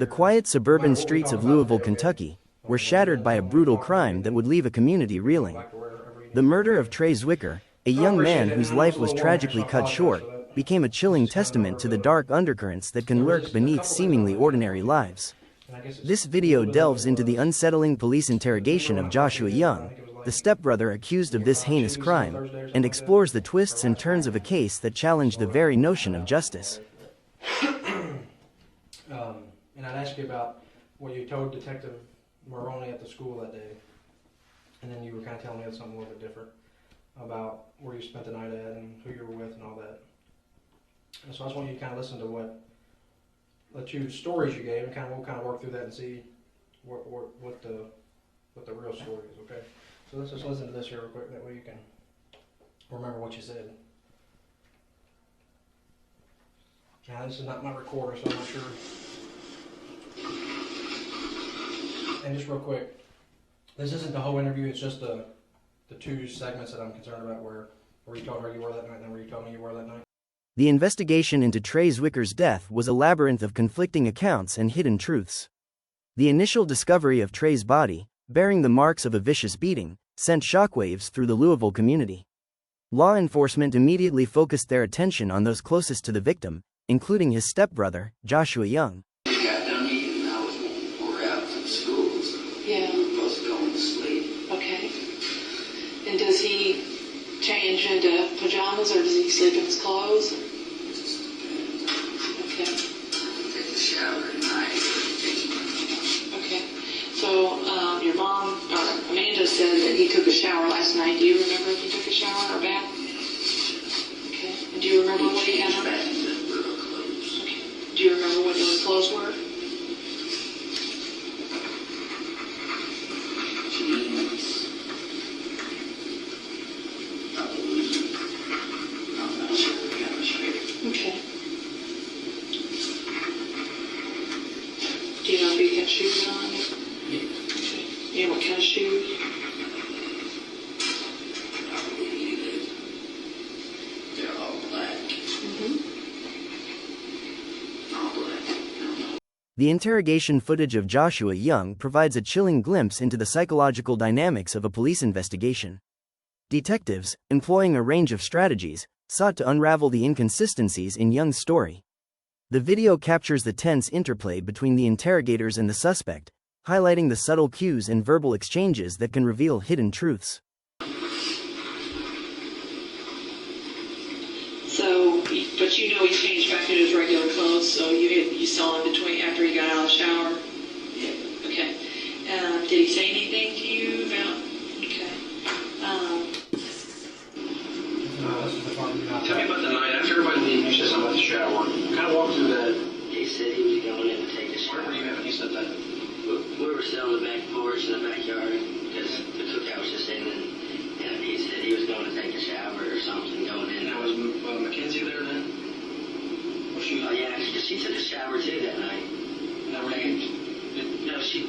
The quiet suburban streets of Louisville, Kentucky, were shattered by a brutal crime that would leave a community reeling. The murder of Trey Zwicker, a young man whose life was tragically cut short, became a chilling testament to the dark undercurrents that can lurk beneath seemingly ordinary lives. This video delves into the unsettling police interrogation of Joshua Young, the stepbrother accused of this heinous crime, and explores the twists and turns of a case that challenge the very notion of justice. And I'd ask you about what you told Detective Maroney at the school that day, and then you were kind of telling me something a little bit different about where you spent the night at and who you were with and all that. And so I just want you to kind of listen to the two stories you gave, and we'll kind of work through that and see what the real story is. Okay. So let's just listen to this here real quick. That way you can remember what you said. Now this is not my recorder, so I'm not sure. And just real quick, this isn't the whole interview. It's just the two segments that I'm concerned about, where you told her you were that night and then where you told me you were that night. The investigation into Trey Zwicker's death was a labyrinth of conflicting accounts and hidden truths. The initial discovery of Trey's body, bearing the marks of a vicious beating, sent shockwaves through the Louisville community. Law enforcement immediately focused their attention on those closest to the victim, including his stepbrother, Joshua Young. We got done eating, we're out from school, so yeah. We're both going to sleep. Okay. And does he change into pajamas, or does he sleep in his clothes? It just depends. Okay. Take a shower at night. Okay. So, your mom, or Amanda, said that he took a shower last night. Do you remember if he took a shower or bath? Okay. And do you remember what he had on? Back into real clothes. Okay. Do you remember what those clothes were? Jeans. I believe. I'm not sure. Kind of straight. Okay. Do you know if he had shoes on? Yeah. Okay. You know what kind of shoes? I believe they're all black. Mm-hmm. All black. I don't know. The interrogation footage of Joshua Young provides a chilling glimpse into the psychological dynamics of a police investigation. Detectives, employing a range of strategies, sought to unravel the inconsistencies in Young's story. The video captures the tense interplay between the interrogators and the suspect, highlighting the subtle cues and verbal exchanges that can reveal hidden truths. So, but you know he changed back into his regular clothes, so you saw him between after he got out of the shower? Yeah. Okay. Did he say anything to you about? Okay. This is the part you're not. Tell me about the night after everybody leaves. You said something about the shower. Kind of walk through that. He said he was going in to take a shower. Where were you at when he said that? We were sitting on the back porch in the backyard because the cookout was just ending, and he said he was going to take a shower or something going in. And was Mackenzie there then? Was she? Yeah, she took a shower too that night. No, No, she.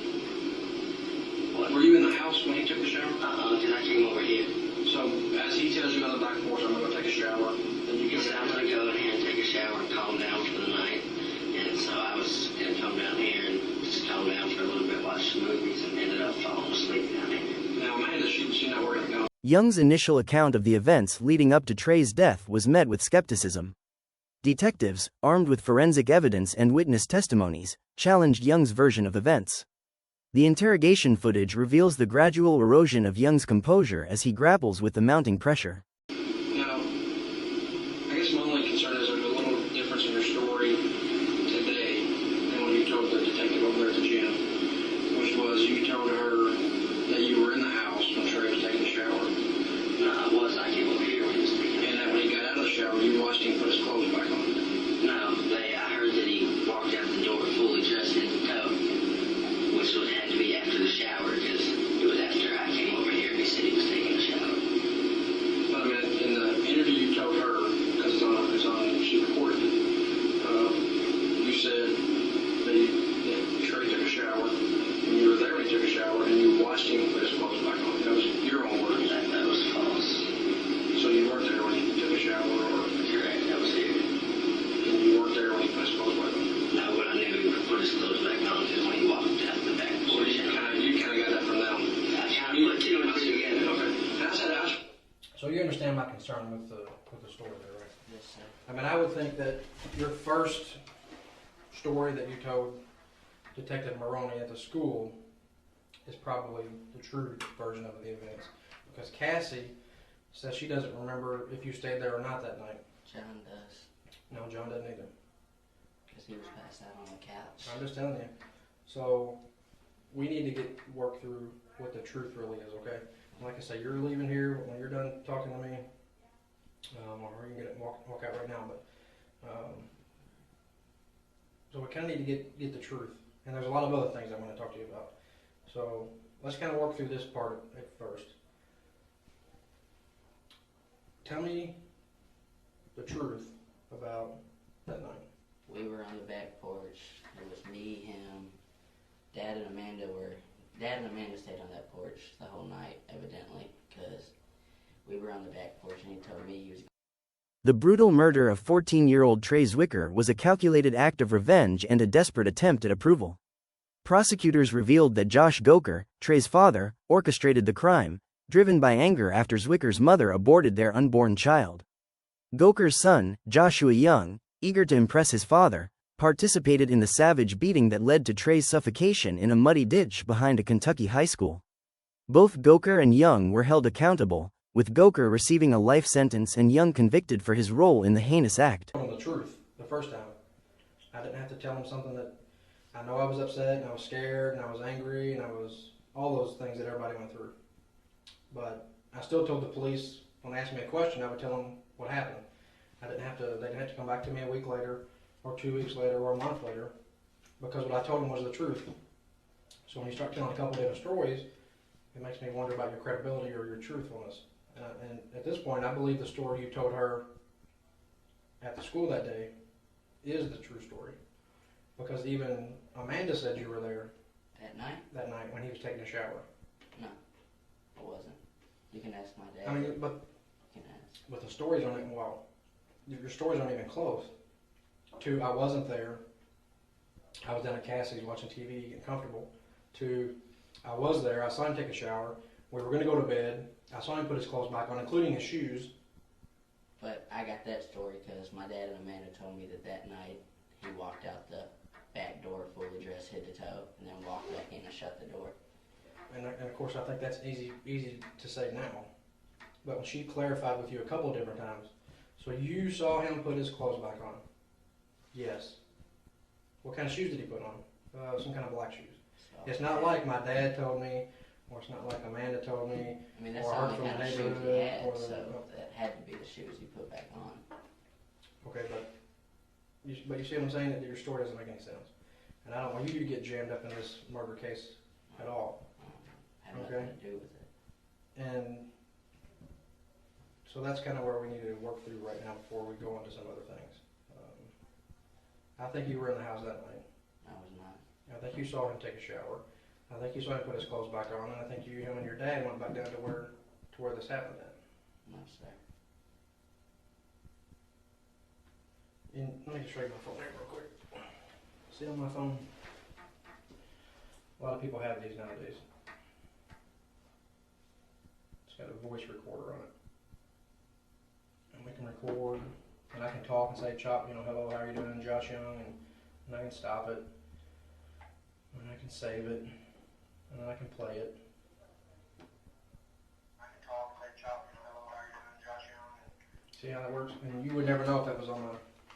What? were you in the house when he took the shower? Because I came over here. So as he tells you on the back porch, I'm going to go take a shower. Then you He get said I'm going to go in here and take a shower and calm down for the night. And so I was going to come down here and just calm down for a little bit, watch some movies, and ended up falling asleep down here. Now Amanda, she not working to go. Young's initial account of the events leading up to Trey's death was met with skepticism. Detectives, armed with forensic evidence and witness testimonies, challenged Young's version of events. The interrogation footage reveals the gradual erosion of Young's composure as he grapples with the mounting pressure. Now, I guess my only concern is there's a little difference in your story today than when you told the detective over there at the gym, which was you told her that you were in the house when Trey was taking a shower. No, I was. I came over here when he was taking And that when he got out of the shower, you watched him put his clothes back on. No, I heard that he walked out the door fully dressed in the coat, which had to be after the shower because it was after I came over here and he said he was taking a shower. But I not concerned with the story there, right? Yes, sir. I mean, I would think that your first story that you told Detective Maroney at the school is probably the true version of the events. Because Cassie says she doesn't remember if you stayed there or not that night. John does. No, John doesn't either. Because he was passed out on the couch. I'm just telling you. So we need to work through what the truth really is, okay? And like I say, you're leaving here when you're done talking to me, or you can walk out right now. But so we kind of need to get the truth. And there's a lot of other things I want to talk to you about. So let's kind of work through this part at first. Tell me the truth about that night. We were on the back porch. It was me, him, Dad and Amanda stayed on that porch the whole night, evidently, because we were on the back porch and he told me he was... The brutal murder of 14-year-old Trey Zwicker was a calculated act of revenge and a desperate attempt at approval. Prosecutors revealed that Josh Gouker, Trey's father, orchestrated the crime, driven by anger after Zwicker's mother aborted their unborn child. Gouker's son, Joshua Young, eager to impress his father, participated in the savage beating that led to Trey's suffocation in a muddy ditch behind a Kentucky high school. Both Gouker and Young were held accountable, with Gouker receiving a life sentence and Young convicted for his role in the heinous act. I told him the truth the first time. I didn't have to tell him something that I know I was upset and I was scared and I was angry and I was all those things that everybody went through. But I still told the police when they asked me a question, I would tell them what happened. They didn't have to come back to me a week later or 2 weeks later or a month later because what I told them was the truth. So when you start telling a couple different stories, it makes me wonder about your credibility or your truthfulness. And at this point, I believe the story you told her at the school that day is the true story. Because even Amanda said you were there That night? that night when he was taking a shower. No, I wasn't. You can ask my dad. I mean, but You can ask. the stories aren't even, well, your stories aren't even close. To, I wasn't there. I was down at Cassie's watching TV, getting comfortable. To, I was there. I saw him take a shower. We were going to go to bed. I saw him put his clothes back on, including his shoes. But I got that story because my dad and Amanda told me that night he walked out the back door fully dressed head to toe and then walked back in and shut the door. And of course, I think that's easy to say now. But when she clarified with you a couple of different times, so you saw him put his clothes back on? Yes. What kind of shoes did he put on? Some kind of black shoes. So, It's not like my dad told me, or it's not like Amanda told me. I mean, that's or the heard only from kind the of shoes he neighborhood, had, or so that had to be the shoes he put back on. Okay, but you see what I'm saying? That your story doesn't make any sense. And I don't want you to get jammed up in this murder case at all. Had nothing to do with it. And so that's kind of where we need to work through right now before we go into some other things. I think you were in the house that night. I was not. I think you saw him take a shower. I think you saw him put his clothes back on, and I think him and your dad went back down to where this happened at. No, sir. And let me just show you my phone here real quick. See on my phone? A lot of people have these nowadays. It's got a voice recorder on it. And we can record, and I can talk and say, Chop, hello, how are you doing, Josh Young, and I can stop it, and I can save it, and then I can play it. I can talk and say, Chop, hello, how are you doing, Josh Young, and see how that works? And you would never know if that was on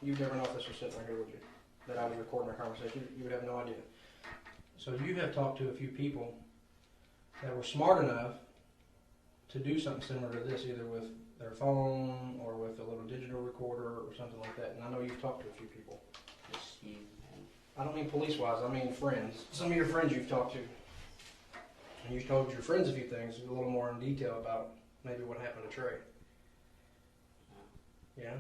you'd never know if this was sitting right here, would you? That I was recording our conversation. You would have no idea. So you have talked to a few people that were smart enough to do something similar to this, either with their phone or with a little digital recorder or something like that. And I know you've talked to a few people. Just you and I don't mean police-wise, I mean friends. Some of your friends you've talked to. And you've told your friends a few things, a little more in detail about maybe what happened to Trey. Yeah?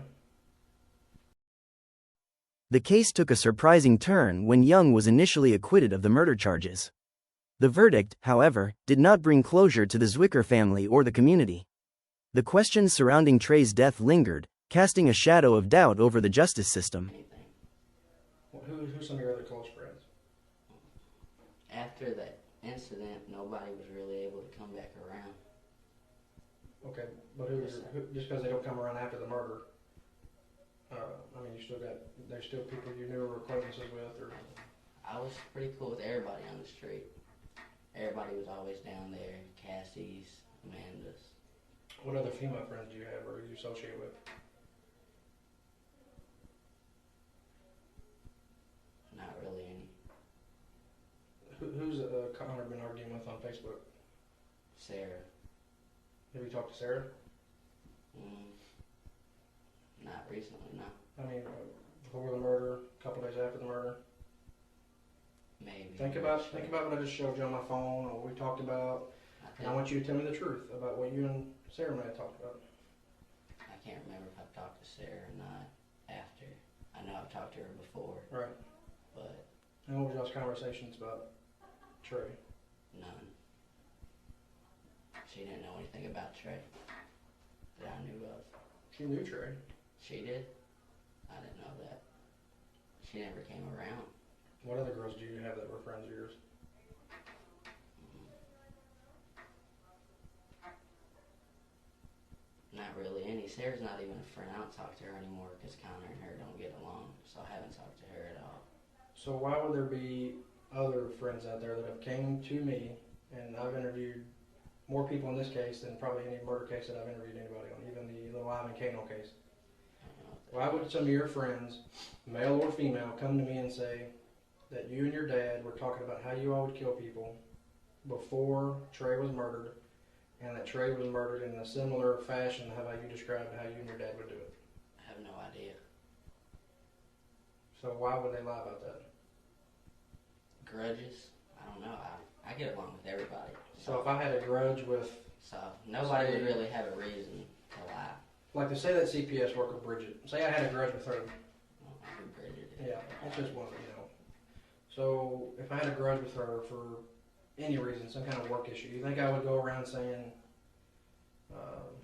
The case took a surprising turn when Young was initially acquitted of the murder charges. The verdict, however, did not bring closure to the Zwicker family or the community. The questions surrounding Trey's death lingered, casting a shadow of doubt over the justice system. anything. Well, who's some of your other close friends? After that incident, nobody was really able to come back around. Okay, but Yes, sir. just because they don't come around after the murder, I mean, there's still people you knew or acquaintances with, or? I was pretty cool with everybody on the street. Everybody was always down there. Cassie's, Amanda's. What other female friends do you have or you associate with? Not really any. Who's Connor been arguing with on Facebook? Sarah. Have you talked to Sarah? Not recently, no. I mean, before the murder, a couple days after the murder. Maybe. Think about what I just showed you on my phone, or what we talked about, and I want you to tell me the truth about what you and Sarah may have talked about. I can't remember if I've talked to Sarah or not after. I know I've talked to her before, Right. but And what were y'all's conversations about Trey? none. She didn't know anything about Trey that I knew of. She knew Trey. She did? I didn't know that. She never came around. What other girls do you have that were friends of yours? Not really any. Sarah's not even a friend. I don't talk to her anymore because Connor and her don't get along, so I haven't talked to her at all. So why would there be other friends out there that have came to me, and I've interviewed more people in this case than probably any murder case that I've interviewed anybody on, even the Little Ivan Kano case. I don't know if Why would some of your friends, male or female, come to me and say that you and your dad were talking about how you all would kill people before Trey was murdered, and that Trey was murdered in a similar fashion how you described how you and your dad would do it? I have no idea. So why would they lie about that? Grudges? I don't know. I get along with everybody. So if I had a grudge with, So nobody would really have a reason to lie. like to say that CPS worker Bridget, say I had a grudge with her. Well, I would Bridget. Yeah, that's just one, you know. So if I had a grudge with her for any reason, some kind of work issue, you think I would go around saying,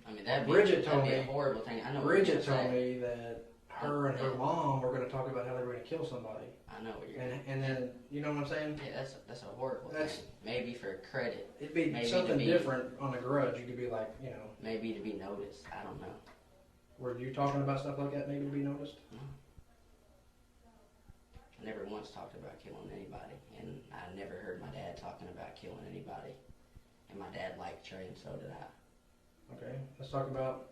I mean, that'd Bridget be told a me- horrible thing. I know what Bridget you're told gonna say. me that her and her mom were going to talk about how they were going to kill somebody. I know what you're And then, you know what I'm saying? Yeah, that's a horrible That's- thing. Maybe for credit. It'd be Maybe something to be- different on a grudge. You could be like, you know, Maybe to be noticed. I don't know. were you talking about stuff like that maybe to be noticed? No. I never once talked about killing anybody, and I never heard my dad talking about killing anybody. And my dad liked Trey, and so did I. Okay, let's talk about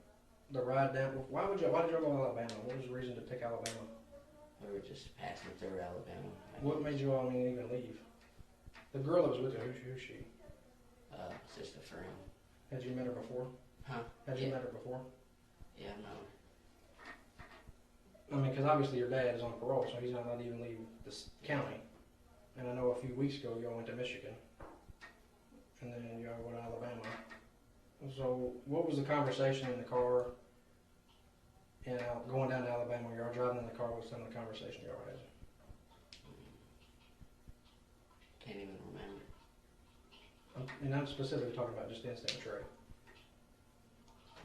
the ride down. Why did y'all go to Alabama? What was the reason to pick Alabama? We were just passing through Alabama. What made you all even leave? The girl that was with you, who's she? Sister friend. Had you met her before? Huh? Had you Yeah. met her before? Yeah, no. I mean, because obviously your dad is on parole, so he's not allowed to even leave this county. And I know a few weeks ago y'all went to Michigan, and then y'all went to Alabama. So what was the conversation in the car and going down to Alabama when y'all driving in the car? What was some of the conversation y'all had? Can't even remember. And I'm specifically talking about just the incident with Trey.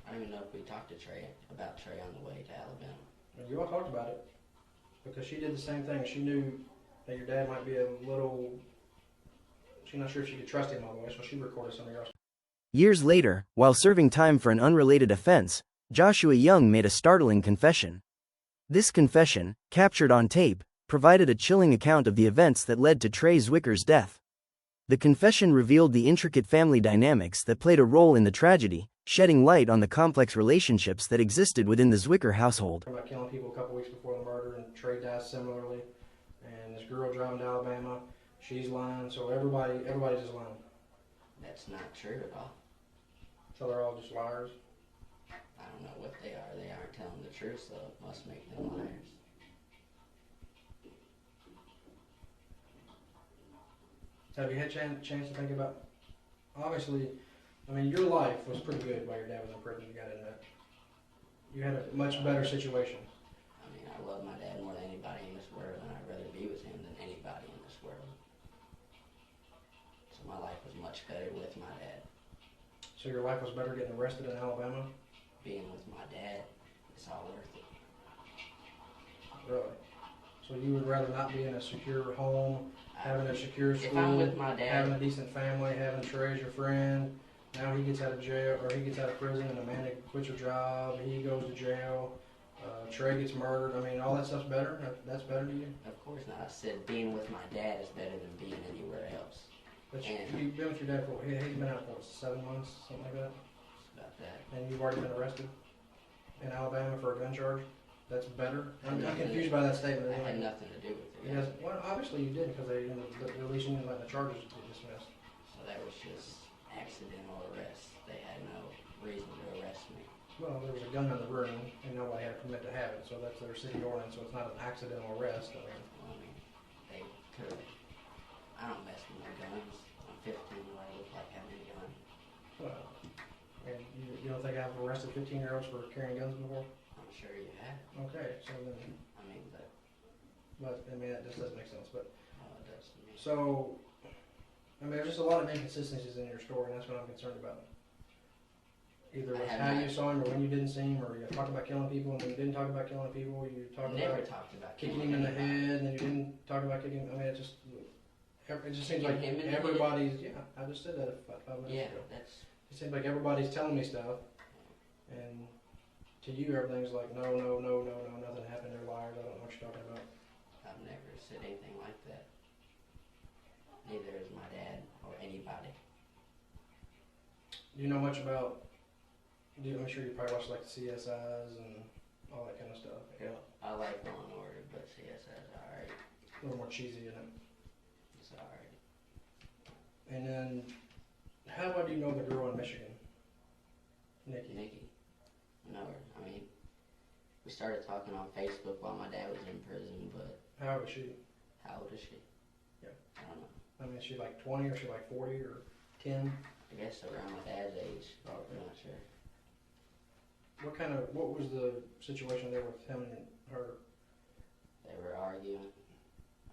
I don't even know if we talked to Trey about Trey on the way to Alabama. And you all talked about it because she did the same thing. She knew that your dad might be a little. She's not sure if she could trust him all the way, so she recorded some of y'all's. Years later, while serving time for an unrelated offense, Joshua Young made a startling confession. This confession, captured on tape, provided a chilling account of the events that led to Trey Zwicker's death. The confession revealed the intricate family dynamics that played a role in the tragedy, shedding light on the complex relationships that existed within the Zwicker household. About killing people a couple weeks before the murder, and Trey dies similarly. And this girl driving to Alabama, she's lying. So everybody's just lying. That's not true at all. So they're all just liars. I don't know what they are. They aren't telling the truth, so it must make them liars. Have you had chance to think about? Obviously, I mean, your life was pretty good while your dad was in prison. You got to admit. You had a much better situation. I mean, I love my dad more than anybody in this world, and I'd rather be with him than anybody in this world. So my life was much better with my dad. So your life was better getting arrested in Alabama? Being with my dad, it's all worth it. Really? So you would rather not be in a secure home, having a secure If school, I'm with my dad, having a decent family, having Trey as your friend, now he gets out of jail, or he gets out of prison, and Amanda quits her job, he goes to jail, Trey gets murdered. I mean, all that stuff's better? That's better to you? Of course not. I said being with my dad is better than being anywhere else. But And- you've been with your dad for, he's been out for, what, 7 months, something like that? It's about that. And you've already been arrested in Alabama for a gun charge? That's better? I'm Nothing- confused by that statement. That had nothing to do with it. Because, well, obviously you did, because they, at least you didn't let the charges get dismissed. So that was just accidental arrest. They had no reason to arrest me. Well, there was a gun in the room, and nobody had a permit to have it, so that's their city ordinance, so it's not an accidental arrest. I mean, Well, I mean, they could. I don't mess with no guns. I'm 15. Do I look like having a gun? well, and you don't think I've arrested 15-year-olds for carrying guns before? I'm sure you have. Okay, so then, I mean, but, I mean, that just doesn't make sense, but, it does to me. so, I mean, there's just a lot of inconsistencies in your story, and that's what I'm concerned about. Either I with have how not- you saw him, or when you didn't see him, or you talked about killing people, and then you didn't talk about killing people, you talked Never about talked about kicking killing him in the anybody. head, and then you didn't talk about kicking him, I mean, it just seems Kicking like him in the head? everybody's, yeah, I just said that about 5 minutes Yeah, ago. that's It seems like everybody's telling me stuff, and to you, everything's like, no, nothing happened, they're liars, I don't know what you're talking about. I've never said anything like that. Neither is my dad or anybody. Do you know much about, I'm sure you probably watch like the CSIs and all that kind of stuff. Yeah. I like Law and Order, but CSI's alright. A little more cheesy in it. It's alright. And then, how well do you know the girl in Michigan? Nikki. Nikki. No, I mean, we started talking on Facebook while my dad was in prison, but How old is she? how old is she? Yeah. I don't know. I mean, is she like 20 or is she like 40 or 10? I guess around my dad's age. Oh, I'm okay. not sure. What was the situation there with him and her? They were arguing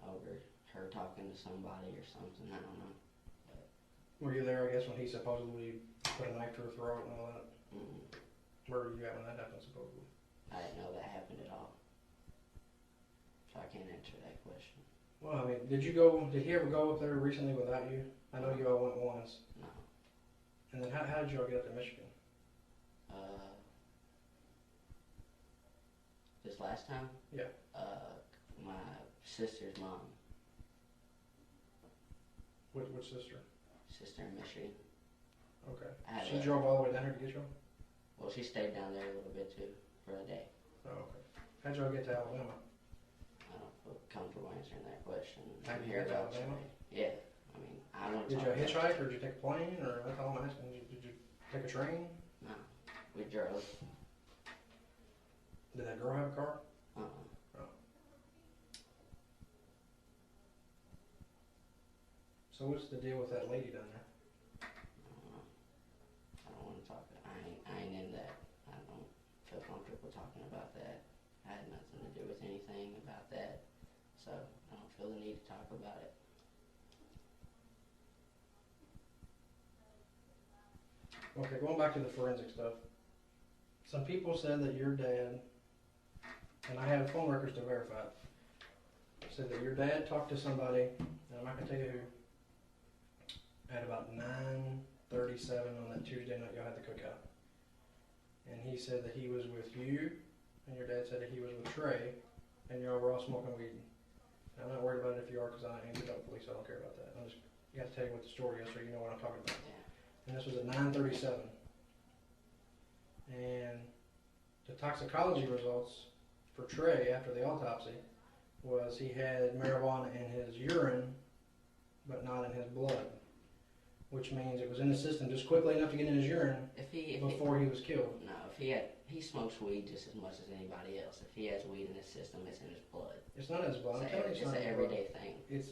over her talking to somebody or something. I don't know. Were you there, I guess, when he supposedly put a knife to her throat and all that? Mm-mm. Where were you at when that happened, supposedly? I didn't know that happened at all. So I can't answer that question. Well, I mean, did he ever go up there recently without you? I know you all went once. No. And then how did you all get up to Michigan? This last time? Yeah. My sister's mom. Which sister? Sister in Michigan. Okay. I had She a- drove all the way down here to get you all? Well, she stayed down there a little bit too, for a day. Oh, okay. How'd y'all get to Alabama? I don't feel comfortable answering that question. How'd you Here get to about Alabama? Trey. Yeah. I mean, I want to Did talk you about hitchhike or did you take a plane or that's all I'm asking? Did you take a train? No. We drove. Did that girl have a car? Uh-uh. So what's the deal with that lady down there? I don't want to talk. I ain't in that. I don't feel comfortable talking about that. I had nothing to do with anything about that, so I don't feel the need to talk about it. Okay, going back to the forensic stuff. Some people said that your dad, and I have phone records to verify it, said that your dad talked to somebody, and I'm not going to tell you who, at about 9:37 on that Tuesday night y'all had the cookout. And he said that he was with you, and your dad said that he was with Trey, and y'all were all smoking weed. I'm not worried about it if you are, because I ain't the police, so I don't care about that. I'm just got to tell you what the story is so you know what I'm talking about. Yeah. And this was at 9:37. And the toxicology results for Trey after the autopsy was he had marijuana in his urine, but not in his blood, which means it was in the system just quickly enough to get in his urine If he before he was killed. no, he smokes weed just as much as anybody else. If he has weed in his system, it's in his blood. It's not in his blood. I'm telling you, it's It's not an in his blood. everyday thing. It's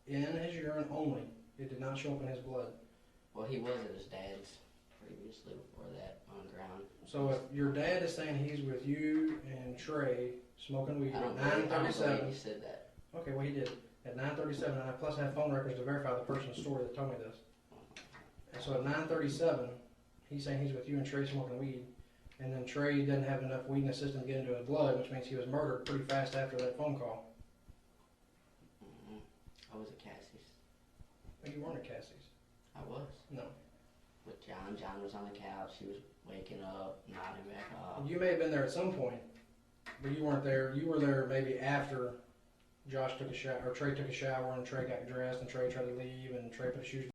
in his urine only. It did not show up in his blood. Well, he was at his dad's previously before that on the ground. So if your dad is saying he's with you and Trey smoking weed I at don't believe 9:37. he said that. Okay, well he did. At 9:37, and I plus have phone records to verify the person's story that told me this. And so at 9:37, he's saying he's with you and Trey smoking weed, and then Trey didn't have enough weed in his system to get into his blood, which means he was murdered pretty fast after that phone call. I was at Cassie's. But you weren't at Cassie's. I was. No. with John. John was on the couch. He was waking up, nodding back off. You may have been there at some point, but you weren't there. You were there maybe after Josh took a shower, or Trey took a shower, and Trey got dressed, and Trey tried to leave, and Trey put his shoes.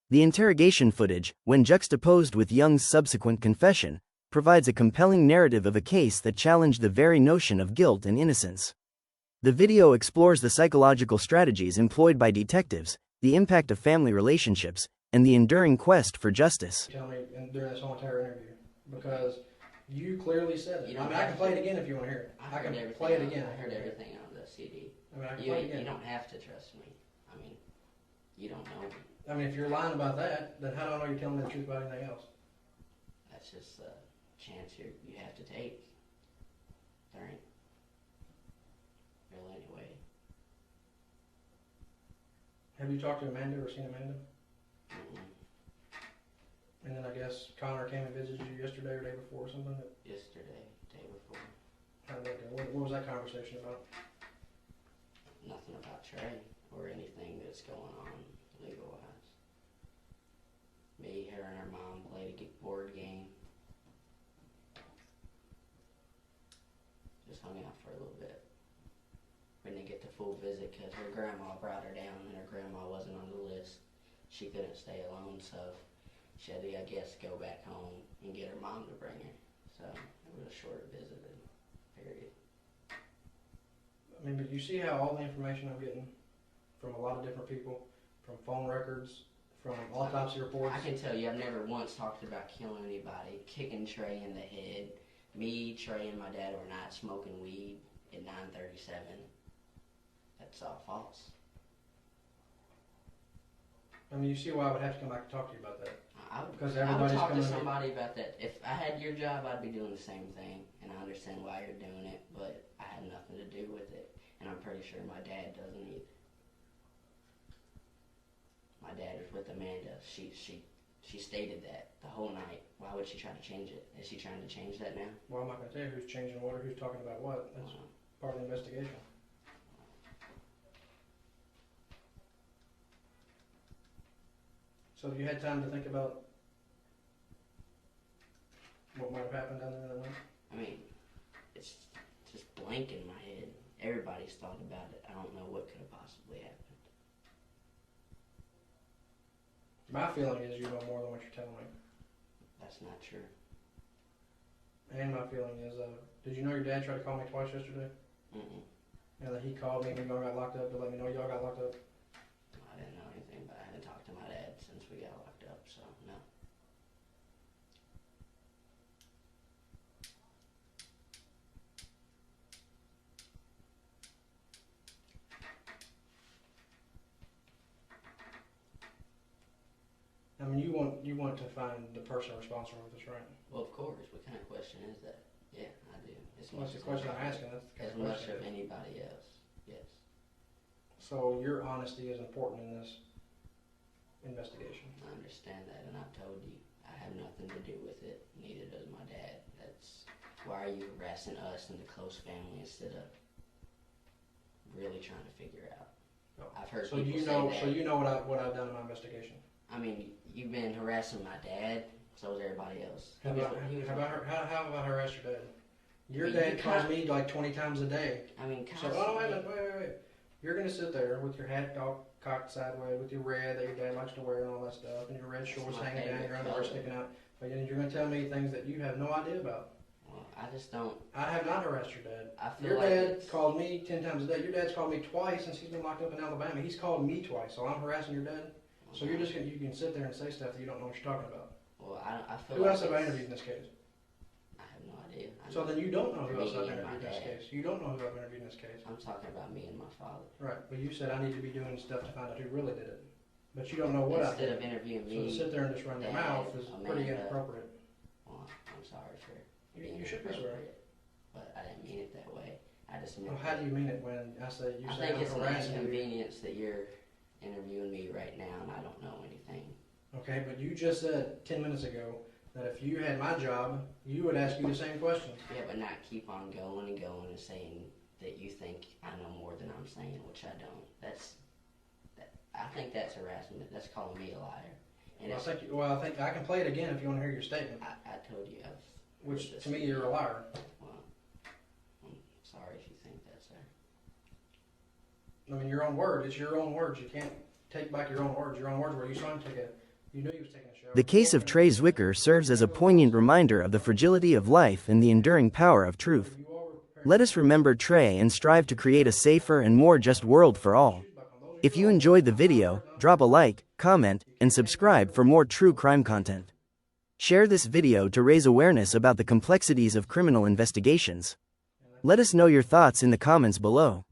The interrogation footage, when juxtaposed with Young's subsequent confession, provides a compelling narrative of a case that challenged the very notion of guilt and innocence. The video explores the psychological strategies employed by detectives, the impact of family relationships, and the enduring quest for justice. Tell me during this whole entire interview, because you clearly said it. You I don't mean, I have can play to. it again if you want to hear it. I can everything play it on- again. I heard everything on the CD. I mean, I can play it again. You don't have to trust me. I mean, you don't know me. I mean, if you're lying about that, then how do I know you're telling me the truth about anything else? That's just a chance you have to take. There ain't really any way. Have you talked to Amanda or seen Amanda? Mm-mm. And then I guess Connor came and visited you yesterday or day before or something. Yesterday, day before. How did that go? What was that conversation about? Nothing about Trey or anything that's going on legal wise. Me, her, and her mom played a board game. Just hung out for a little bit. We didn't get the full visit because her grandma brought her down and her grandma wasn't on the list. She couldn't stay alone, so she had to, I guess, go back home and get her mom to bring her. So it was a short visit, period. I mean, but you see how all the information I'm getting from a lot of different people, from phone records, from autopsy reports. I can tell you, I've never once talked about killing anybody, kicking Trey in the head. Me, Trey, and my dad were not smoking weed at 9:37. That's all false. I mean, you see why I would have to come back and talk to you about that. I would, Because I would everybody's talk to coming to me. somebody about that. If I had your job, I'd be doing the same thing, and I understand why you're doing it, but I had nothing to do with it, and I'm pretty sure my dad doesn't either. My dad was with Amanda. She stated that the whole night. Why would she try to change it? Is she trying to change that now? Well, I'm not going to tell you who's changing what or who's talking about what. That's part of the investigation. So have you had time to think about what might have happened down there that night? I mean, it's just blank in my head. Everybody's thought about it. I don't know what could have possibly happened. My feeling is you know more than what you're telling me. That's not true. And my feeling is, did you know your dad tried to call me twice yesterday? Mm-mm. And that he called me when y'all got locked up to let me know y'all got locked up? I didn't know anything, but I haven't talked to my dad since we got locked up, so no. I mean, you want to find the person responsible for this, right? Well, of course. What kind of question is that? Yeah, I do. As Well, much that's the as question I'm anybody- asking. That's the kind As of much question. of anybody else. Yes. So your honesty is important in this investigation. I understand that, and I've told you I have nothing to do with it. Neither does my dad. That's why are you harassing us and the close family instead of really trying to figure out? No. I've heard So people you say know, that. so you know what I've done in my investigation. I mean, you've been harassing my dad, so is everybody else. How He was- about, he was- how about how have I harassed your dad? Your You dad calls can't- me like 20 times a day. I mean, So, constantly. oh, wait. You're going to sit there with your hat cocked sideways, with your red that your dad likes to wear and all that stuff, and your red shorts my hanging down, favorite your underwear color. sticking out. But then you're going to tell me things that you have no idea about. Well, I just don't. I have not harassed your dad. I feel Your like dad it's- called me 10 times a day. Your dad's called me twice since he's been locked up in Alabama. He's called me twice, so I'm harassing your dad. So you're just you can sit there and say stuff that you don't know what you're talking about. Well, I feel Who like else have I it's- interviewed in this case? I have no idea. So then you don't know who else Me I've and my interviewed in this dad. case. You don't know who I've interviewed in this case. I'm talking about me and my father. Right, but you said I need to be doing stuff to find out who really did it. But you don't know what I Instead did. of interviewing So to me, sit there and just run your Dad, mouth is pretty Amanda. inappropriate. well, I'm sorry for You being should be sorry. inappropriate, but I didn't mean it that way. I just meant Well, how do you mean it when I say you I say think I'm it's an harassing you? inconvenience that you're interviewing me right now and I don't know anything. Okay, but you just said 10 minutes ago that if you had my job, you would ask you the same questions. Yeah, but not keep on going and saying that you think I know more than I'm saying, which I don't. I think that's harassment. That's calling me a liar. And Well, I think I can play it again if you want to hear your statement. I told you. Which, to me, you're a liar. Well, I'm sorry if you think that, sir. I mean, your own word. It's your own words. You can't take back your own words. Your own words where you saw him you knew he was taking a shower. The case of Trey Zwicker serves as a poignant reminder of the fragility of life and the enduring power of truth. Let us remember Trey and strive to create a safer and more just world for all. If you enjoyed the video, drop a like, comment, and subscribe for more true crime content. Share this video to raise awareness about the complexities of criminal investigations. Let us know your thoughts in the comments below.